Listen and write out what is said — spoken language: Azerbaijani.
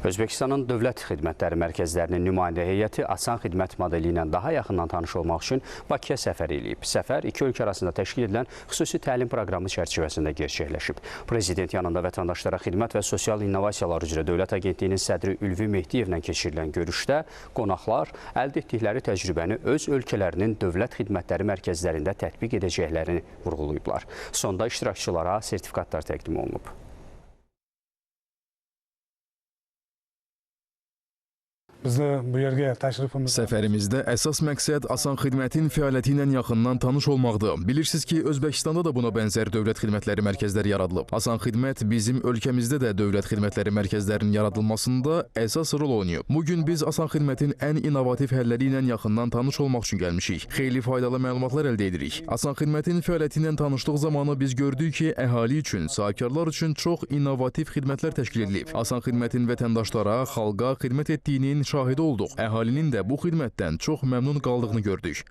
Özbəkistanın dövlət xidmətləri mərkəzlərinin nümayəndə heyəti asan xidmət modeli ilə daha yaxından tanış olmaq üçün Bakıya səfər edib. Səfər iki ölkə arasında təşkil edilən xüsusi təlim proqramı çərçivəsində gerçəkləşib. Prezident yanında vətəndaşlara xidmət və sosial innovasiyalar üzrə Dövlət Agentliyinin sədri Ülvi Mehdiyevlə keçirilən görüşdə qonaqlar əldə etdikləri təcrübəni öz ölkələrinin dövlət xidmətləri mərkəzlərində tətbiq edəcəklərini vurğulayıblar. Sonda iştirakçılara sertifikatlar təqdim olunub. Səfərimizdə əsas məqsəd asan xidmətin fəaliyyəti ilə yaxından tanış olmaqdır. Bilirsiniz ki, Özbəkistanda da buna bənzər dövlət xidmətləri mərkəzləri yaradılıb. Asan xidmət bizim ölkəmizdə də dövlət xidmətləri mərkəzlərinin yaradılmasında əsas rol oynayıb. Bugün biz asan xidmətin ən innovativ həlləri ilə yaxından tanış olmaq üçün gəlmişik. Xeyli faydalı məlumatlar əldə edirik. Asan xidmətin fəaliyyəti ilə tanışdıq zamanı biz gördük ki, əhali üçün, sahibkarlar üçün çox innovativ xidmətlər təşkil edilib. Asan xidmətin vətəndaşlara, xalqa xidmət etdiyinin şahidi olduq. Əhalinin də bu xidmətdən çox məmnun qaldığını gördük.